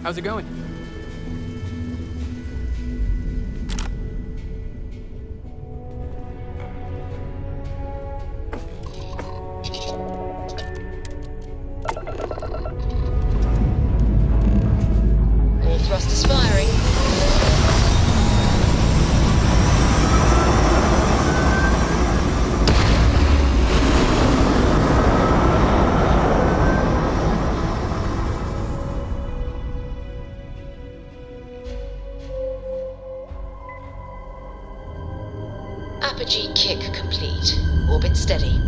How's it going? All thrusters firing. Apogee kick complete. Orbit steady.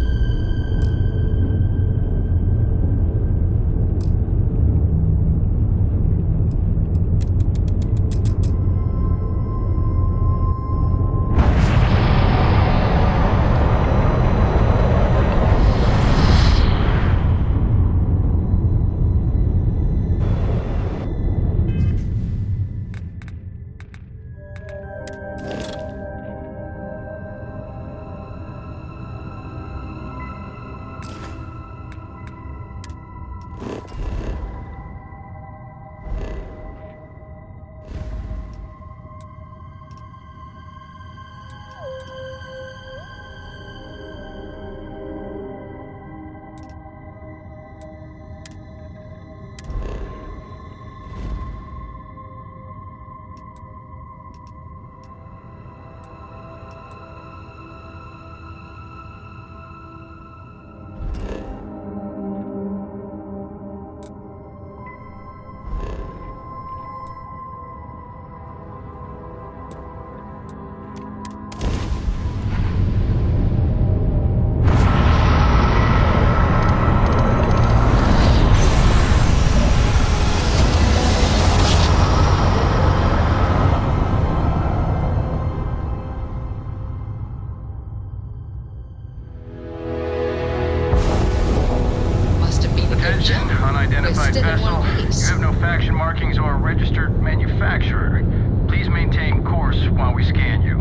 Unidentified vessel. You have no faction markings or a registered manufacturer. Please maintain course while we scan you.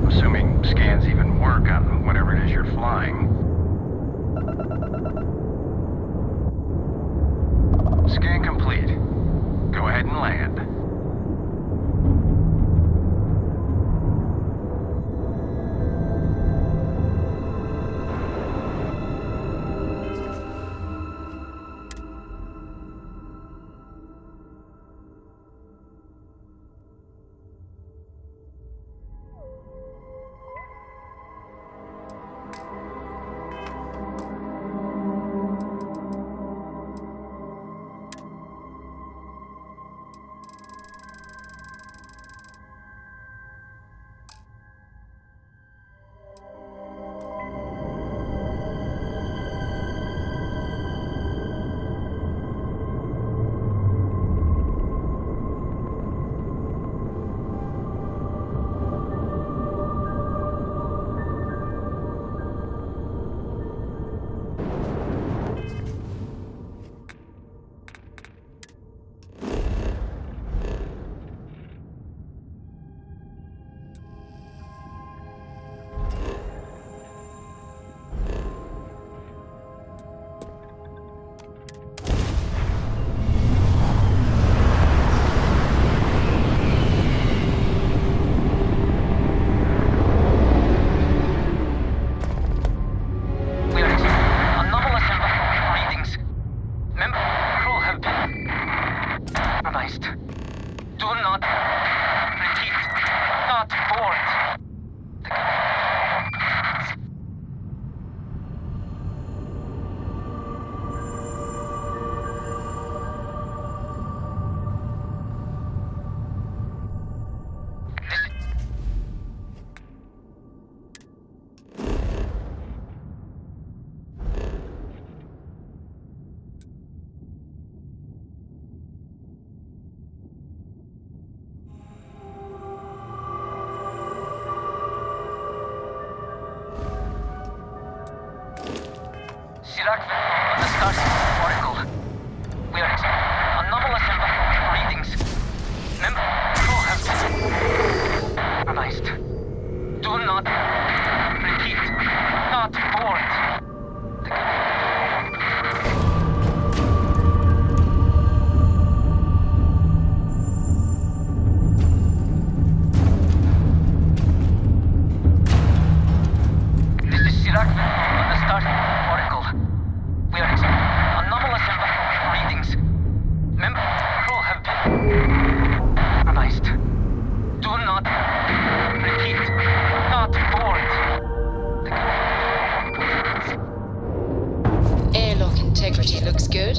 Assuming scans even work on whatever it is you're flying. Scan complete. ahead and land. Starfield, the Starfield particle. We are anomalous in readings. Member crew have been compromised. Do not repeat. Not board. This is Sirach on the Starfield particle. We are anomalous in readings. Member crew have been compromised. Do not repeat. Not board. Airlock integrity looks good.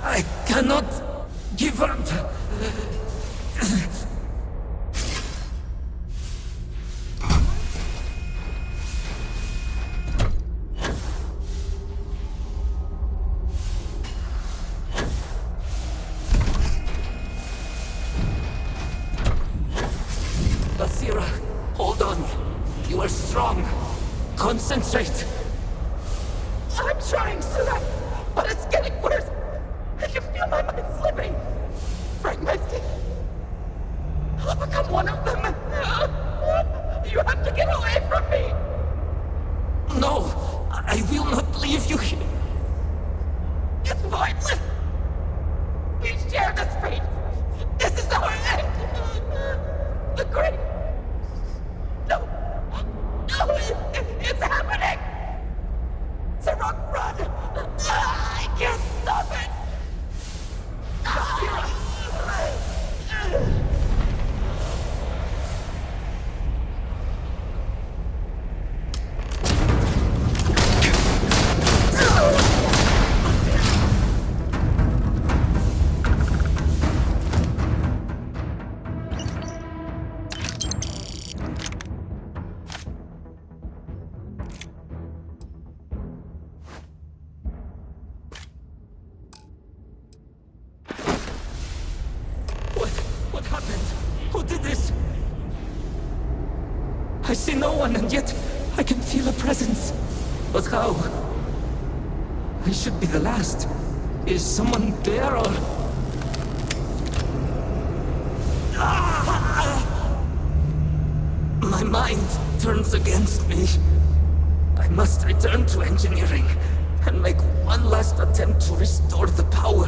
I cannot give up. Basira, hold on. You are strong. Concentrate. I'm trying, Surak, but it's getting worse. I can feel my mind slipping. Fragmented. I'll become one of them. You have to get away from me. No, I will not leave you here. It's pointless. We share this fate. This is our end. The great... No. No, it's happening. Sarok, run! I can't stop it! I see no one, and yet I can feel a presence. But how? I should be the last. Is someone there, or... My mind turns against me. I must return to engineering and make one last attempt to restore the power.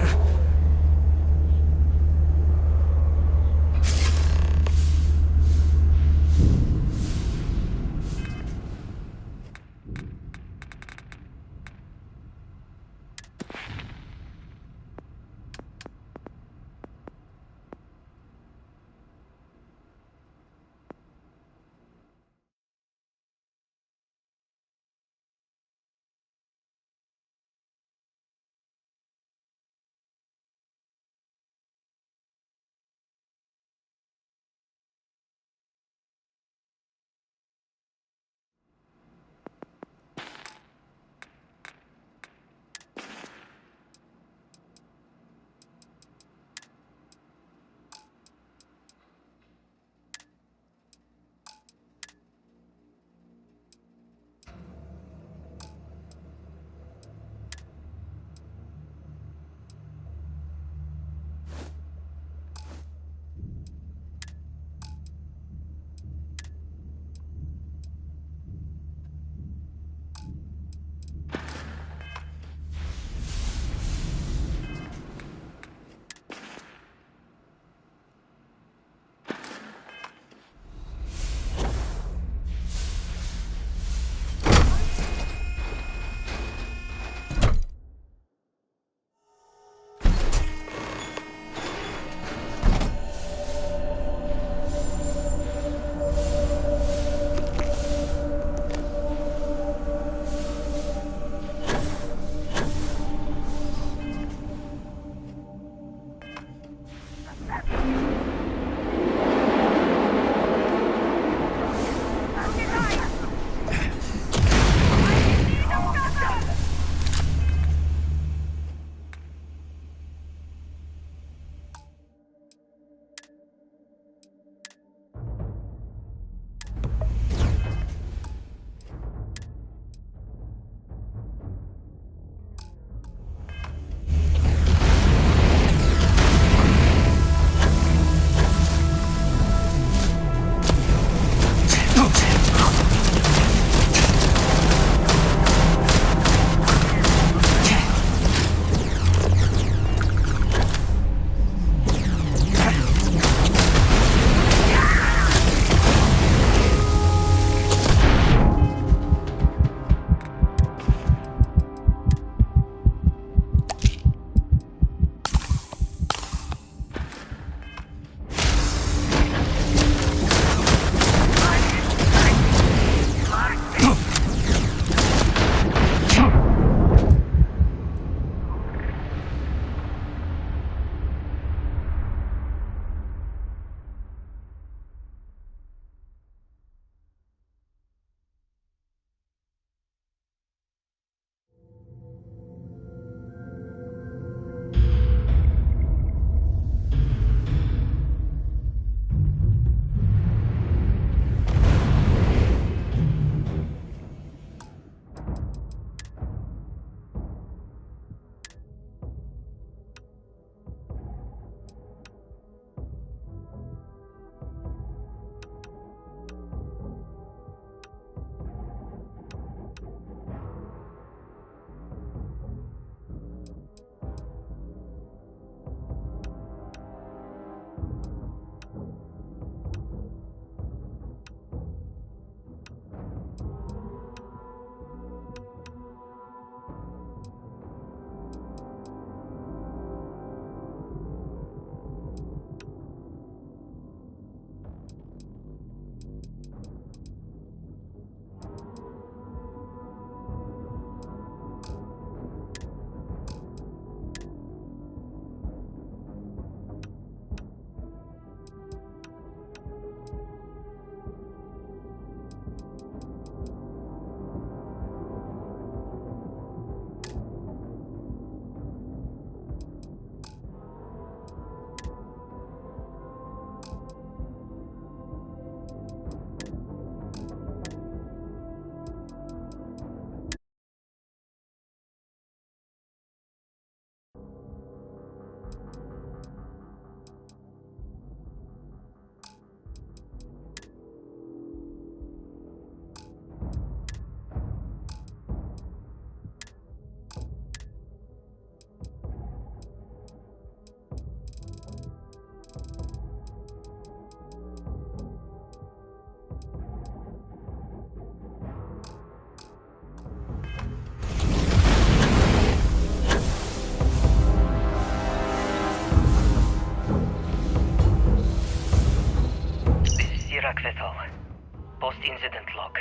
log.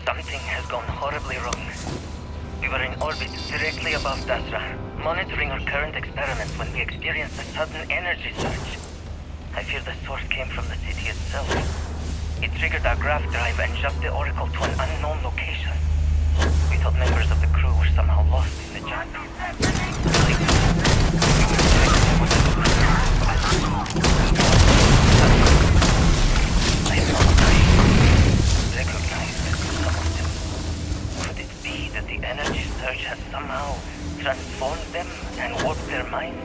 Something has gone horribly wrong. We were in orbit directly above Dasra, monitoring our current experiments when we experienced a sudden energy surge. I fear the source came from the city itself. It triggered our grav drive and shoved the Oracle to an unknown location. We thought members of the crew were somehow lost in the jungle. Could it be that the energy surge has somehow transformed them and warped their minds?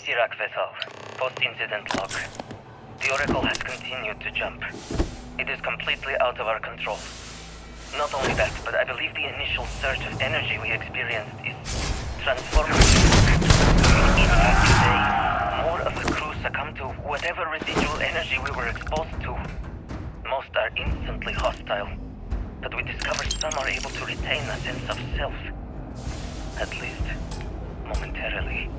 Iraq vessel. Post-incident log. The Oracle has continued to jump. It is completely out of our control. Not only that, but I believe the initial surge of energy we experienced is transformative. Each passing day, more of the crew succumb to whatever residual energy we were exposed to. Most are instantly hostile, but we discovered some are able to retain a sense of self. At least, momentarily.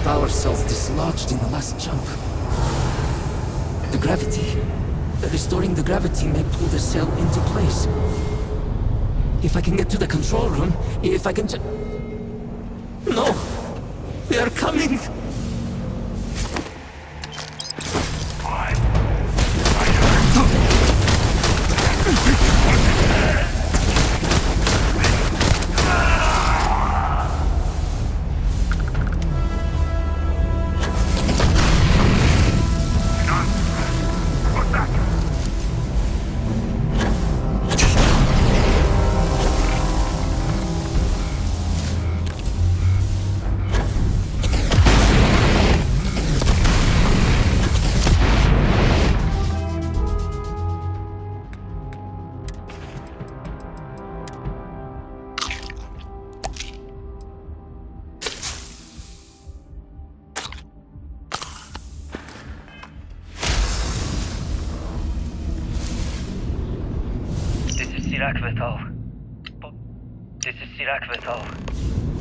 Power cells dislodged in the last jump. The gravity. Restoring the gravity may pull the cell into place. If I can get to the control room, if I can just... No! They are coming! This is Sirach Vital.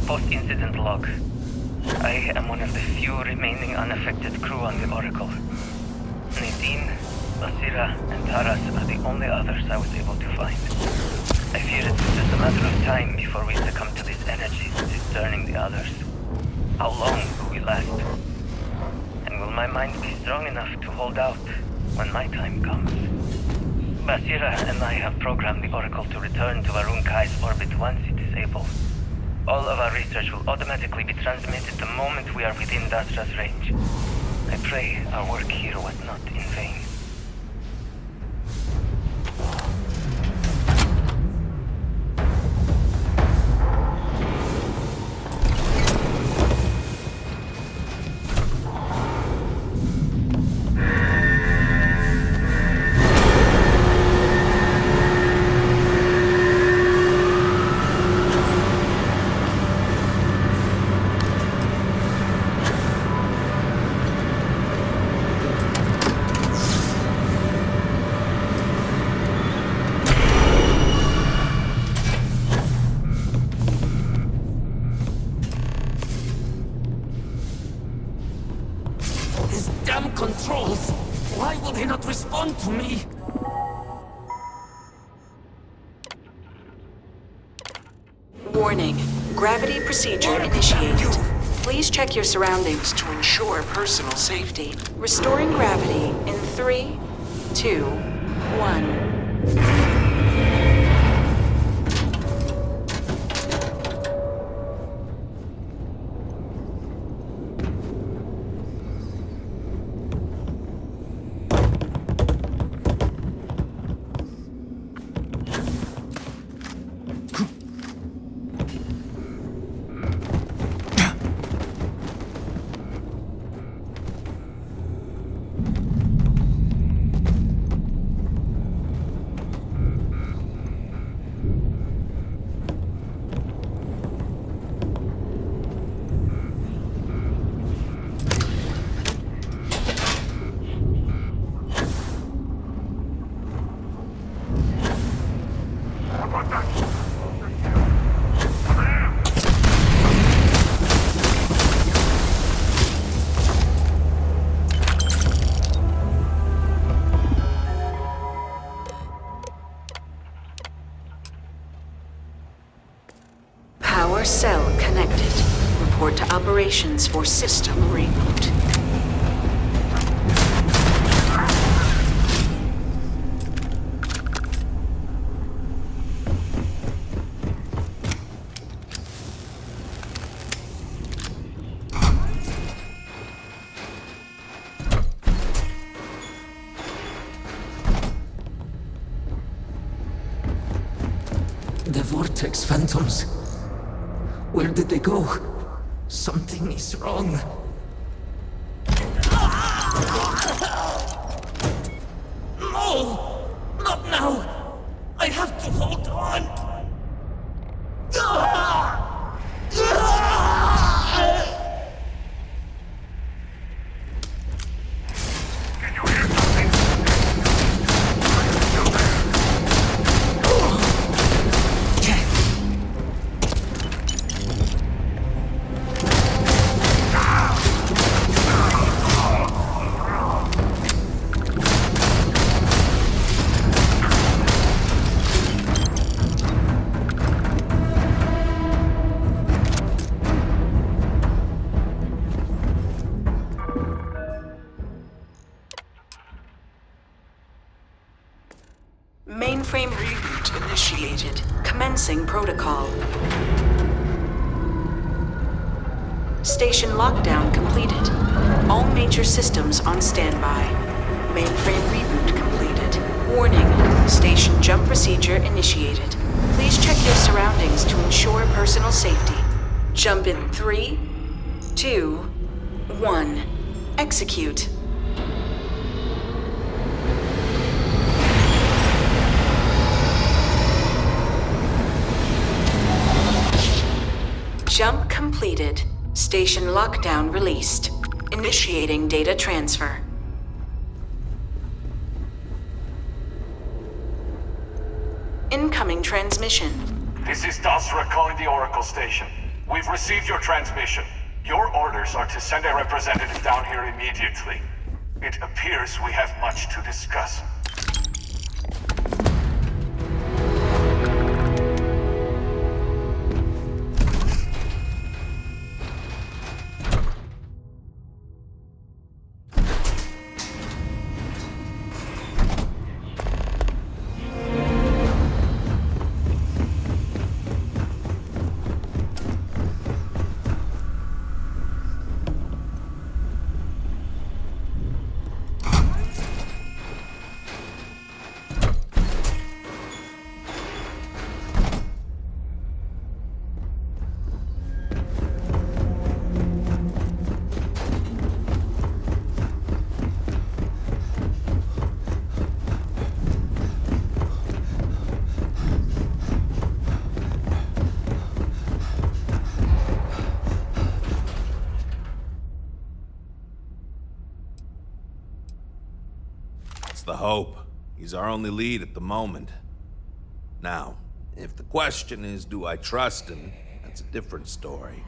Post-incident log. I am one of the few remaining unaffected crew on the Oracle. Nadine, Basira, and Taras are the only others I was able to find. I fear it's just a matter of time before we succumb to these energies discerning the others. How long will we last? And will my mind be strong enough to hold out when my time comes? Basira and I have programmed the Oracle to return to Varun Kai's orbit once it is able. All of our research will automatically be transmitted the moment we are within Dasra's range. I pray our work here was not in vain. Controls! Why will they not respond to me? Warning. Gravity procedure initiated. Please check your surroundings to ensure personal safety. Restoring gravity in 3, 2, 1. Power cell connected. Report to operations for system reboot. The Vortex Phantoms. Where did they go? Something is wrong. No! Not now! I have to hold on! Mainframe reboot initiated. Commencing protocol. Station lockdown completed. All major systems on standby. Mainframe reboot completed. Warning. Station jump procedure initiated. Please check your surroundings to ensure personal safety. Jump in 3, 2, 1. Execute. Jump completed. Station lockdown released. Initiating data transfer. Incoming transmission. This is Dasra calling the Oracle station. We've received your transmission. Your orders are to send a representative down here immediately. It appears we have much to discuss. The hope. He's our only lead at the moment. Now, if the question is, do I trust him, that's a different story.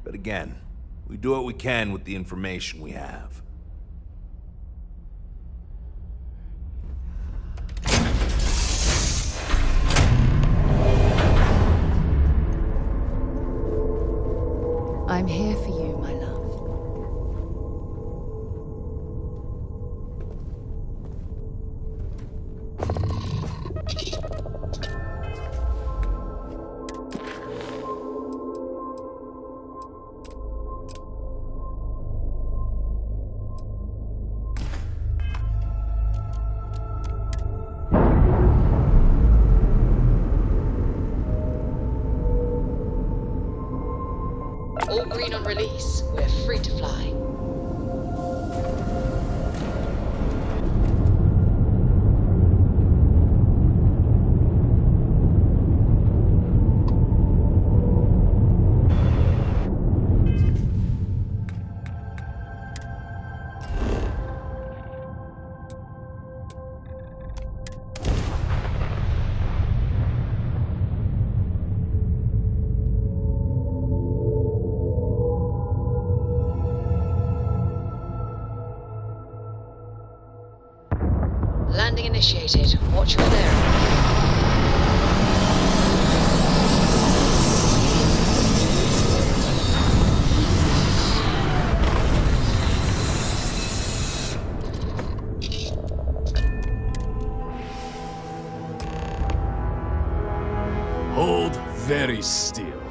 But again, we do what we can with the information we have. I'm here for you, my love. All green on release. We're free to fly. Landing initiated. Watch your bearing. very still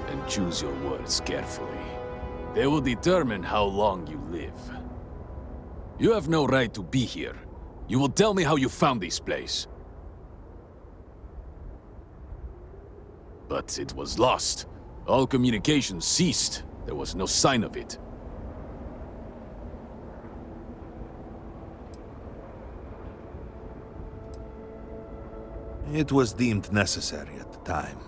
and choose your words carefully. They will determine how long you live. You have no right to be here. You will tell me how you found this place. But it was lost. All communication ceased. There was no sign of it. It was deemed necessary at the time.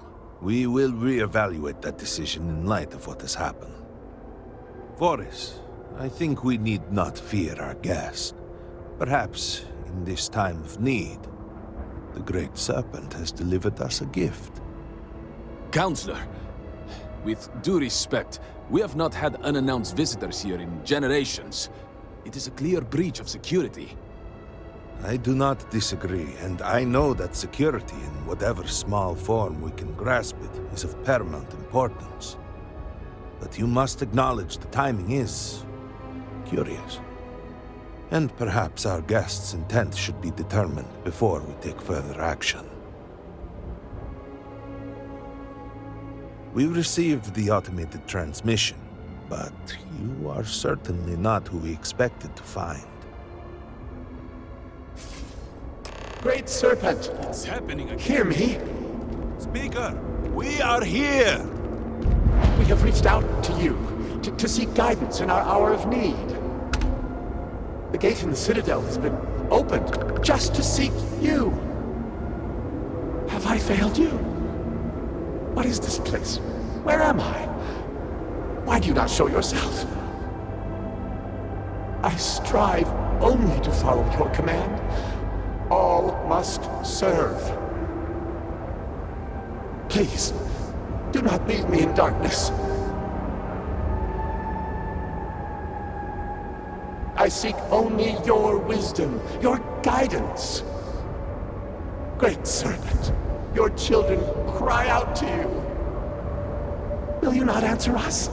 We will reevaluate that decision in light of what has happened. Voris, I think we need not fear our guest. Perhaps, in this time of need, the Great Serpent has delivered us a gift. Counselor, with due respect, we have not had unannounced visitors here in generations. It is a clear breach of security. I do not disagree, and I know that security, in whatever small form we can grasp it, is of paramount importance. But you must acknowledge the timing is curious. And perhaps our guest's intent should be determined before we take further action. We received the automated transmission, but you are certainly not who we expected to find. Great Serpent! It's happening again. Hear me! Speaker, we are here! We have reached out to you to seek guidance in our hour of need. The gate in the Citadel has been opened just to seek you. Have I failed you? What is this place? Where am I? Why do you not show yourself? I strive only to follow your command. All must serve. Please, do not leave me in darkness. I seek only your wisdom, your guidance. Great Serpent, your children cry out to you. Will you not answer us?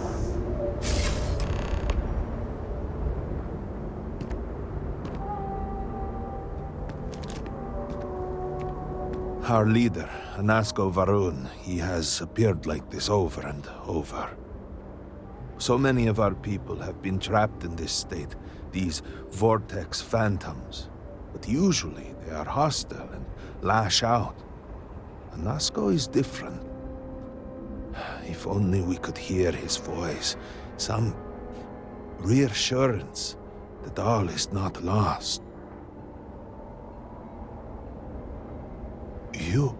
Our leader, Anasko Varun, he has appeared like this over and over. So many of our people have been trapped in this state, these vortex phantoms. But usually they are hostile and lash out. Anasko is different. If only we could hear his voice, some reassurance that all is not lost. You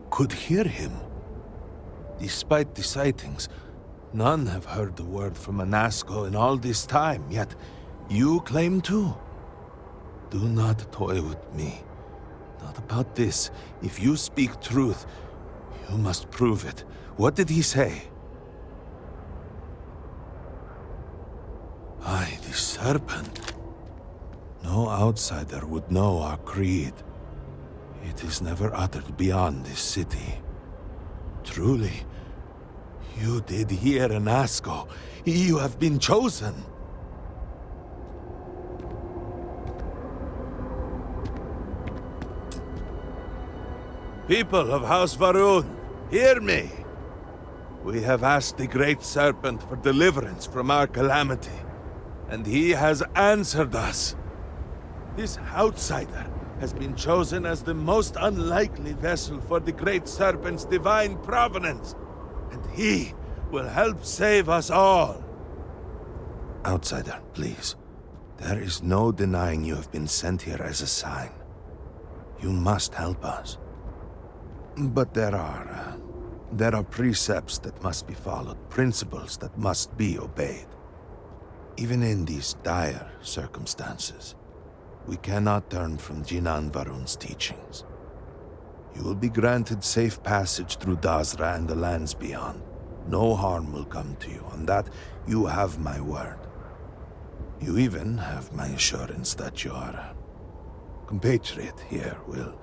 could hear him. Despite the sightings, none have heard the word from Anasko in all this time, yet you claim to. Do not toy with me. Not about this. If you speak truth, you must prove it. What did he say? I, the Serpent. No outsider would know our creed. It is never uttered beyond this city. Truly, you did hear Anasko. You have been chosen. People of House Varun, hear me. We have asked the Great Serpent for deliverance from our calamity, and he has answered us. This outsider has been chosen as the most unlikely vessel for the Great Serpent's divine providence, and he will help save us all. Outsider, please. There is no denying you have been sent here as a sign. You must help us. But there are precepts that must be followed, principles that must be obeyed. Even in these dire circumstances, we cannot turn from Jinan Varun's teachings. You will be granted safe passage through Dazra and the lands beyond. No harm will come to you. On that, you have my word. You even have my assurance that your compatriot here will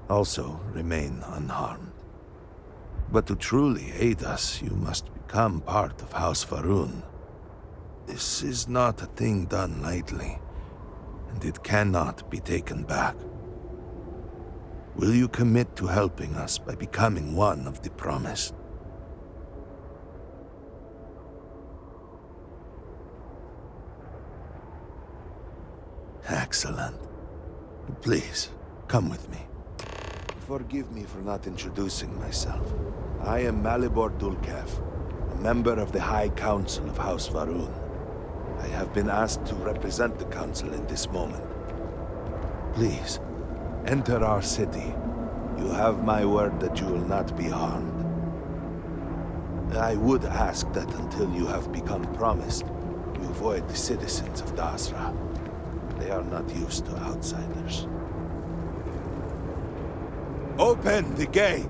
also remain unharmed. But to truly aid us, you must become part of House Varun. This is not a thing done lightly, and it cannot be taken back. Will you commit to helping us by becoming one of the promised? Excellent. Please, come with me. Forgive me for not introducing myself. I am Malibor Dulkev, a member of the High Council of House Varun. I have been asked to represent the Council in this moment. Please, enter our city. You have my word that you will not be harmed. I would ask that until you have become promised, you avoid the citizens of Dasra. They are not used to outsiders. Open the gate!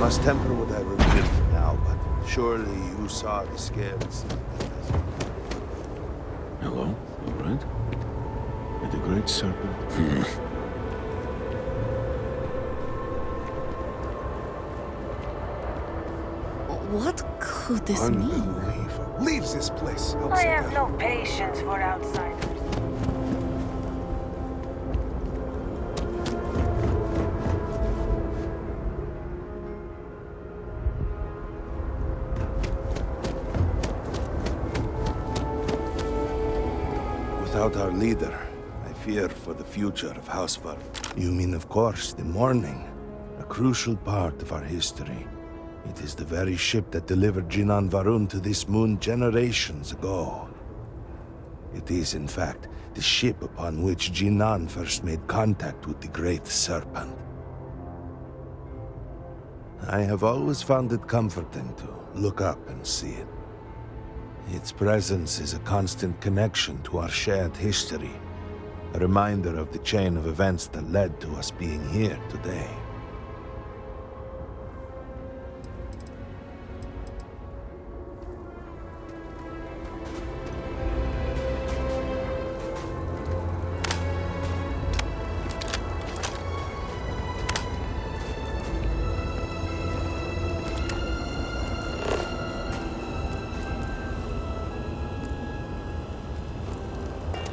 Must temper what I reveal for now, but surely you saw the scales. Hello, all right? With the Great Serpent? What could this mean? Unbelievable. Leave this place. I have no patience for outsiders. Without our leader, I fear for the future of House Varun. You mean, of course, the Morning, a crucial part of our history. It is the very ship that delivered Jinan Varun to this moon generations ago. It is, in fact, the ship upon which Jinan first made contact with the Great Serpent. I have always found it comforting to look up and see it. Its presence is a constant connection to our shared history, a reminder of the chain of events that led to us being here today.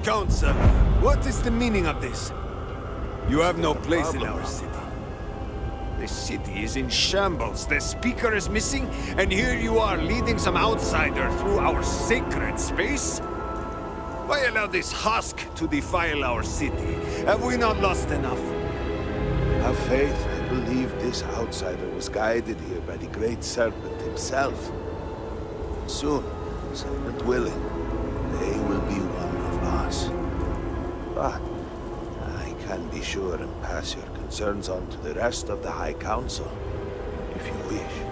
Council, what is the meaning of this? You have no place in our city. The city is in shambles, the speaker is missing, and here you are leading some outsider through our sacred space? Why allow this husk to defile our city? Have we not lost enough? Have faith. I believe this outsider was guided here by the Great Serpent himself. Soon, Serpent willing, they will be one of us. But I can be sure and pass your concerns on to the rest of the High Council, if you wish.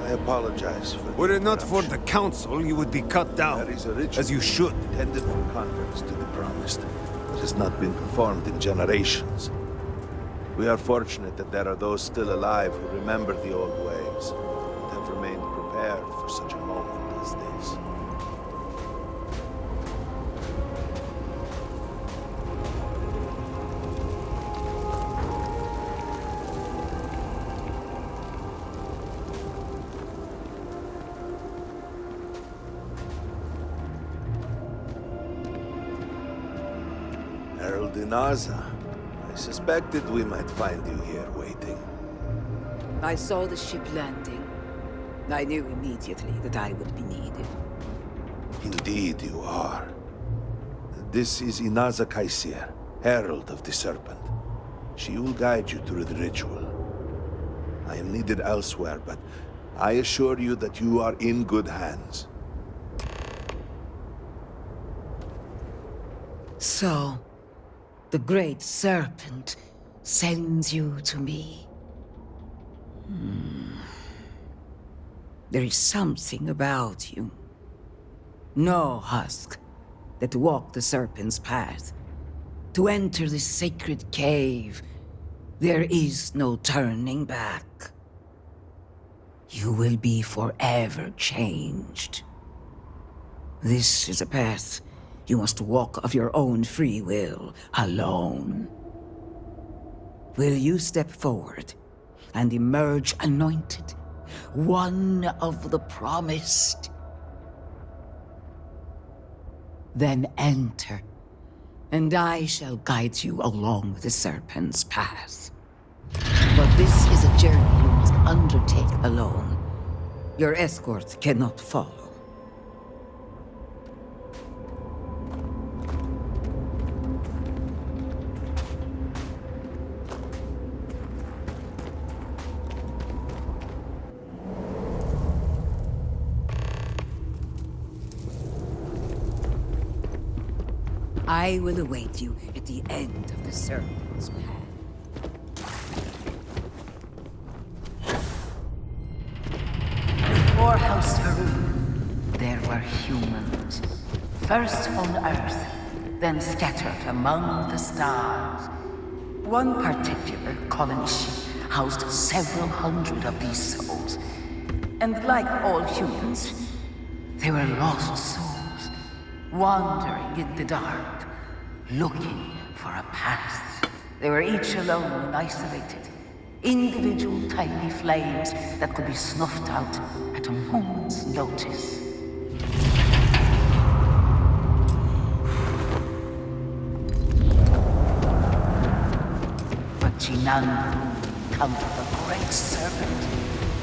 I apologize for Were it not for the Council, you would be cut down, as you should. Intended for converts to the Promised, but has not been performed in generations. We are fortunate that there are those still alive who remember the old ways, and have remained prepared for such a moment as this. Herald Inaza. I suspected we might find you here waiting. I saw the ship landing. I knew immediately that I would be needed. Indeed you are. This is Inaza Kaisir, Herald of the Serpent. She will guide you through the ritual. I am needed elsewhere, but I assure you that you are in good hands. So, the Great Serpent sends you to me. There is something about you. No husk that walk the Serpent's path. To enter this sacred cave, there is no turning back. You will be forever changed. This is a path you must walk of your own free will, alone. Will you step forward and emerge anointed, one of the Promised? Then enter, and I shall guide you along the Serpent's path. But this is a journey you must undertake alone. Your escort cannot follow. I will await you at the end of the Serpent's path. Before House Farouk, there were humans. First on Earth, then scattered among the stars. One particular colony ship housed several hundred of these souls. And like all humans, they were lost souls, wandering in the dark, looking for a path. They were each alone and isolated, individual tiny flames that could be snuffed out at a moment's notice. But Jinan encountered the Great Serpent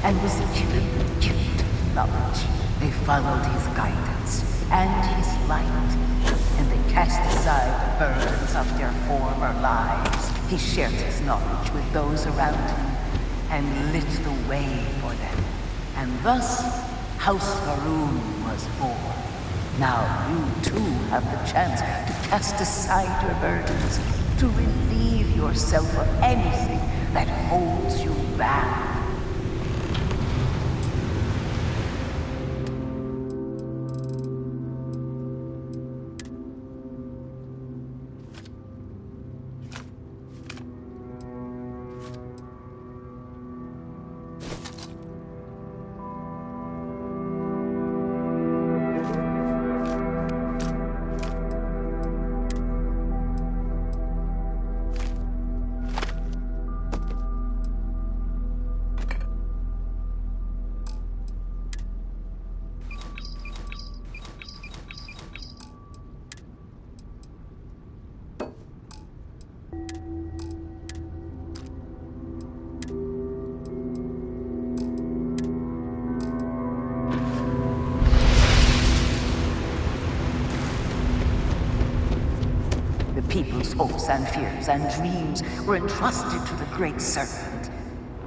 and was given the gift of knowledge. They followed his guidance and his light, and they cast aside the burdens of their former lives. He shared his knowledge with those around him and lit the way for them. And thus, House Farouk was born. Now you too have the chance to cast aside your burdens, to relieve yourself of anything that holds you back. people's hopes and fears and dreams were entrusted to the Great Serpent.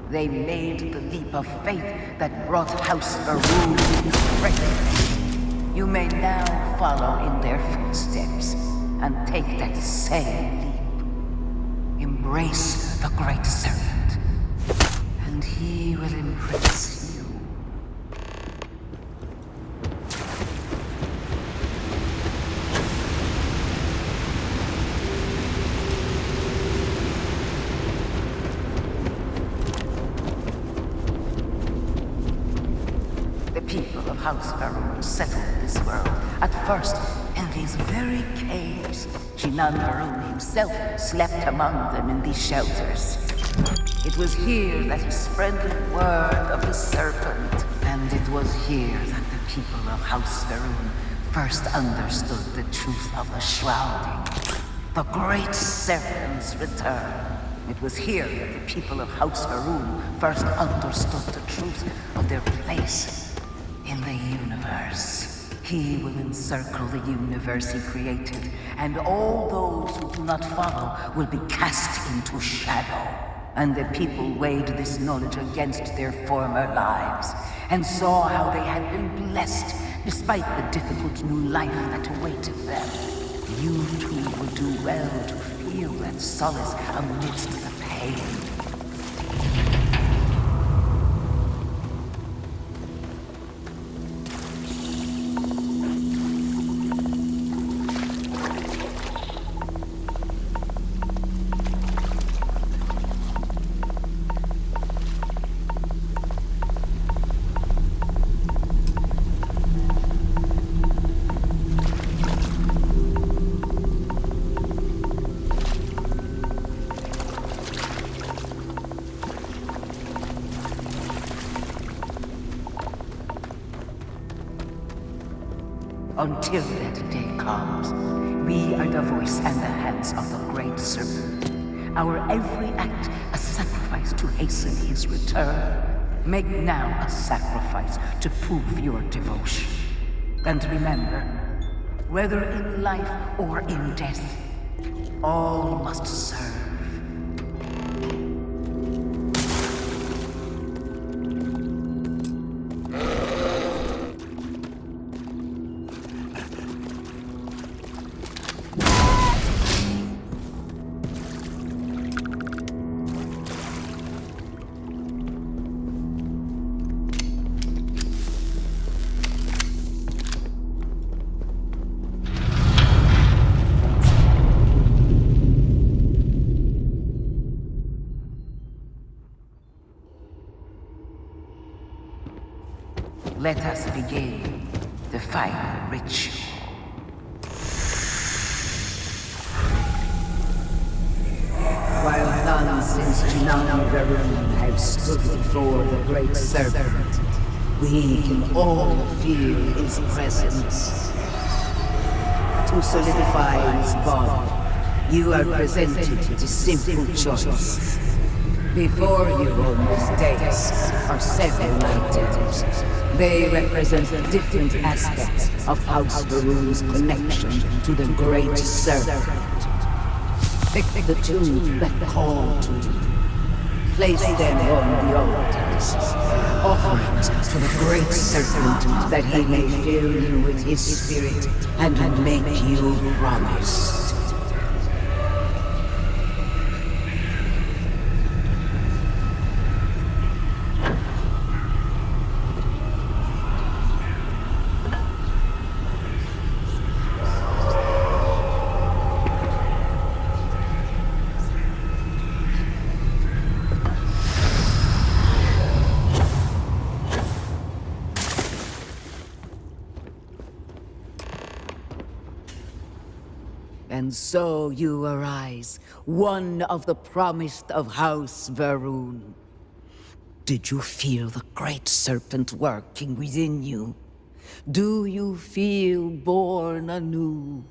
They made the leap of faith that brought House Varun into greatness. You may now follow in their footsteps and take that same leap. Embrace the Great Serpent, and he will embrace you. People of House Varun settled this world, at first in these very caves. Shinan Varun himself slept among them in these shelters. It was here that he spread the word of the serpent, and it was here that the people of House Varun first understood the truth of the shrouding, the Great Serpent's return. It was here that the people of House Varun first understood the truth of their place in the universe. He will encircle the universe he created, and all those who do not follow will be cast into shadow. And the people weighed this knowledge against their former lives, and saw how they had been blessed despite the difficult new life that awaited them. You too will do well to feel that solace amidst the pain. Until that day comes, we are the voice and the hands of the Great Serpent. Our every act a sacrifice to hasten his return. Make now a sacrifice to prove your devotion. And remember, whether in life or in death, all must serve. Let us begin the final ritual. While none since Shinan Varun have stood before the Great Serpent, we can all feel his presence. To solidify his bond, you are presented with a simple choice. Before you on this dais are several items. They represent different aspects of House Varun's connection to the Great Serpent. Pick the two that call to you. Place them on the altars, offerings to the Great Serpent that he may fill you with his spirit and make you promise. And so you arise, one of the promised of House Varun. Did you feel the Great Serpent working within you? Do you feel born anew?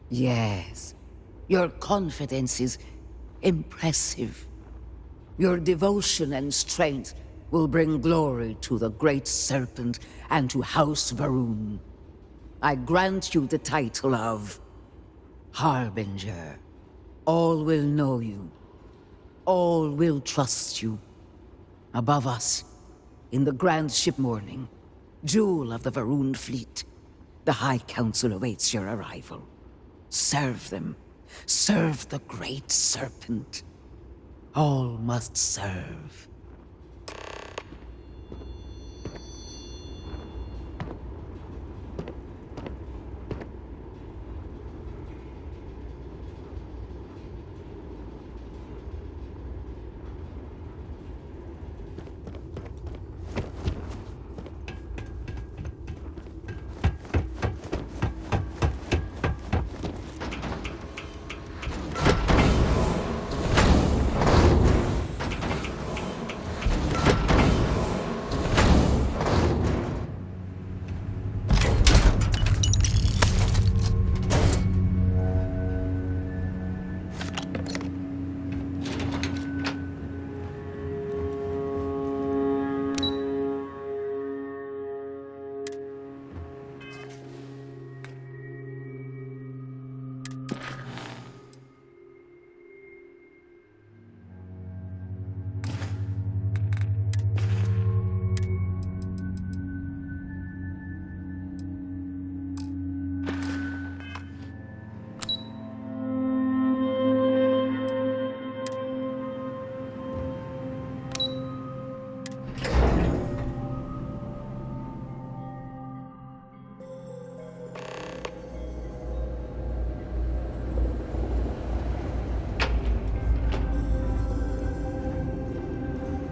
Yes, your confidence is impressive. Your devotion and strength will bring glory to the Great Serpent and to House Varun. I grant you the title of Harbinger. All will know you. All will trust you. Above us, in the grand ship morning, jewel of the Varun fleet, the High Council awaits your arrival. Serve them. Serve the Great Serpent. All must serve.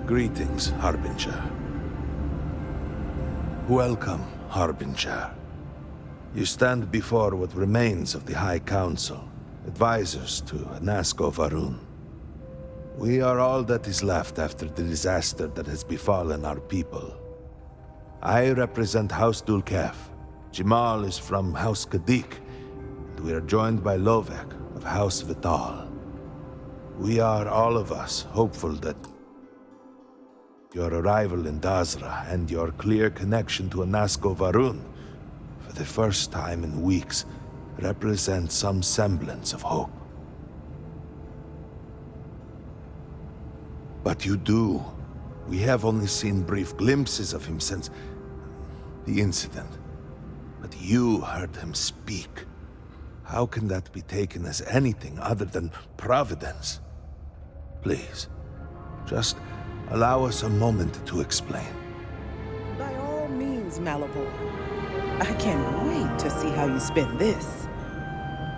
Greetings, Harbinger. Welcome, Harbinger. You stand before what remains of the High Council, advisors to Nasco Varun. We are all that is left after the disaster that has befallen our people. I represent House Dulkef. Jamal is from House Kadik, and we are joined by Lovek of House Vital. We are, all of us, hopeful that your arrival in Dazra and your clear connection to Nasco Varun, for the first time in weeks, represent some semblance of hope. But you do. We have only seen brief glimpses of him since the incident. But you heard him speak. How can that be taken as anything other than providence? Please, just allow us a moment to explain. By all means, Malibor. I can't wait to see how you spin this.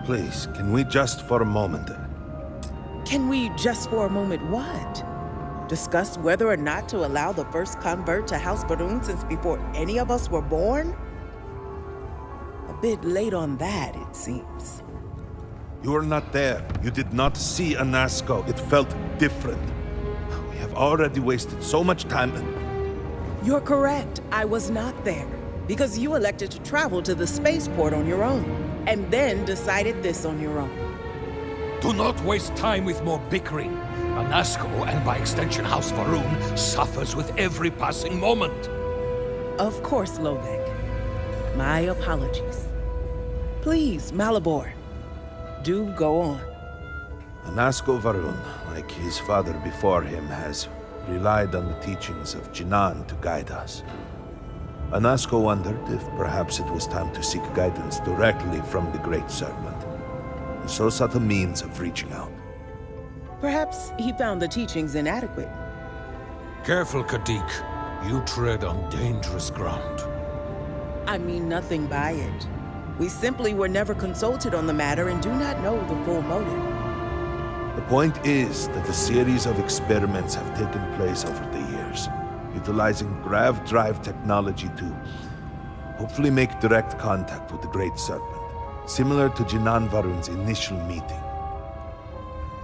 Please, can we just for a moment... Can we just for a moment what? Discuss whether or not to allow the first convert to House Varun since before any of us were born? A bit late on that, it seems. You were not there. You did not see a Nasco. It felt different. We have already wasted so much time and... You're correct. I was not there. Because you elected to travel to the spaceport on your own. And then decided this on your own. Do not waste time with more bickering. Anasco, and by extension House Varun, suffers with every passing moment. Of course, Lovek. My apologies. Please, Malibor, do go on. Nasco Varun, like his father before him, has relied on the teachings of Jinan to guide us. Anasco wondered if perhaps it was time to seek guidance directly from the Great Serpent, and so sought a means of reaching out. Perhaps he found the teachings inadequate. Careful, Kadik. You tread on dangerous ground. I mean nothing by it. We simply were never consulted on the matter and do not know the full motive. The point is that a series of experiments have taken place over the years, utilizing grav drive technology to hopefully make direct contact with the Great Serpent, similar to Jinan Varun's initial meeting.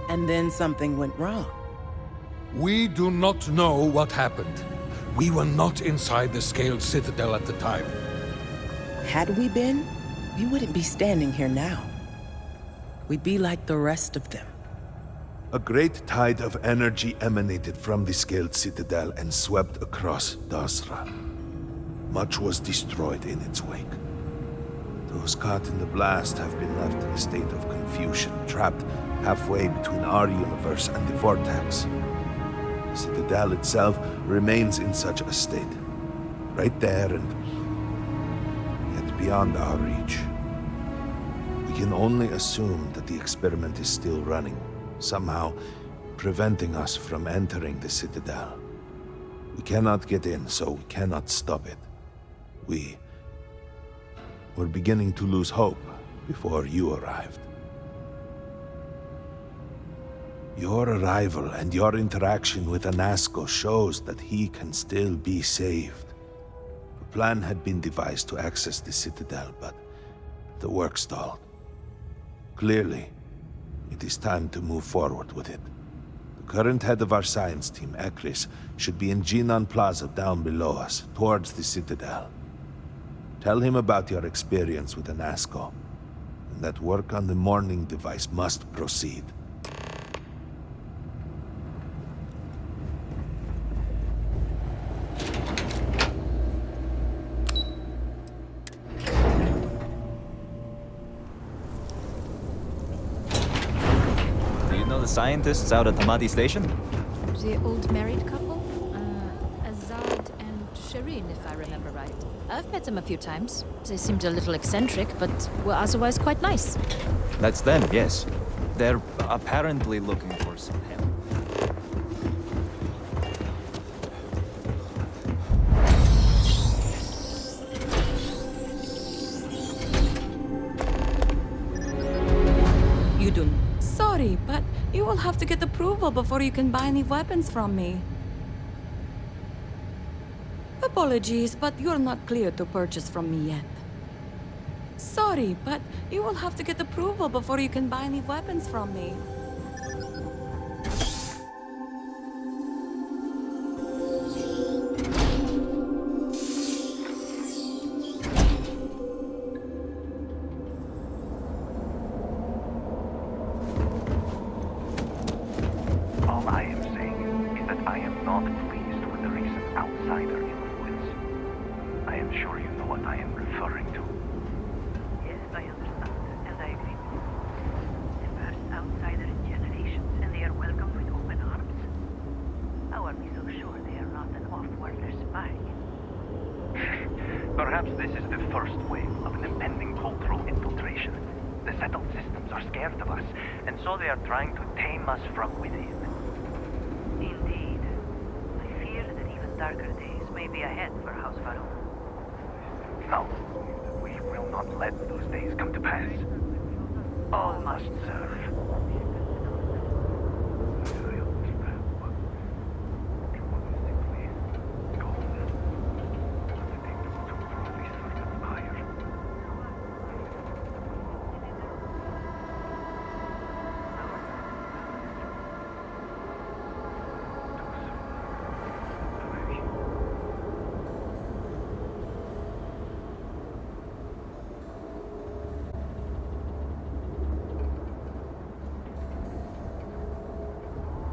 And then something went wrong. We do not know what happened. We were not inside the Scaled Citadel at the time. Had we been, we wouldn't be standing here now. We'd be like the rest of them. A great tide of energy emanated from the scaled citadel and swept across Dasra. Much was destroyed in its wake. Those caught in the blast have been left in a state of confusion, trapped halfway between our universe and the vortex. The citadel itself remains in such a state, right there and yet beyond our reach. We can only assume that the experiment is still running, somehow preventing us from entering the citadel. We cannot get in, so we cannot stop it. We were beginning to lose hope before you arrived. Your arrival and your interaction with Anasco shows that he can still be saved. A plan had been devised to access the citadel, but the work stalled. Clearly, it is time to move forward with it. The current head of our science team, Ekris, should be in Jinan Plaza down below us, towards the citadel. Tell him about your experience with Anasco, and that work on the morning device must proceed. The scientists out at Hamadi Station? The old married couple? Azad and Shireen, if I remember right. I've met them a few times. They seemed a little eccentric, but were otherwise quite nice. That's them, yes. They're apparently looking for some help. Yudun, sorry, but you will have to get approval before you can buy any weapons from me. Apologies, but you're not cleared to purchase from me yet. Sorry, but you will have to get approval before you can buy any weapons from me. All I am saying is that I am not pleased with the recent outsider influence. I am sure you know what I am referring to. Yes, I understand, and I agree with you. The first outsider in generations, and they are welcomed with open arms. How are we so sure they are not an off-worlder spy? Perhaps this is the first wave of an impending cultural infiltration. The settled systems are scared of us, and so they are trying to tame us from within. Indeed. I fear that even darker days may be ahead for House Varun. No, we will not let those days come to pass. All must serve.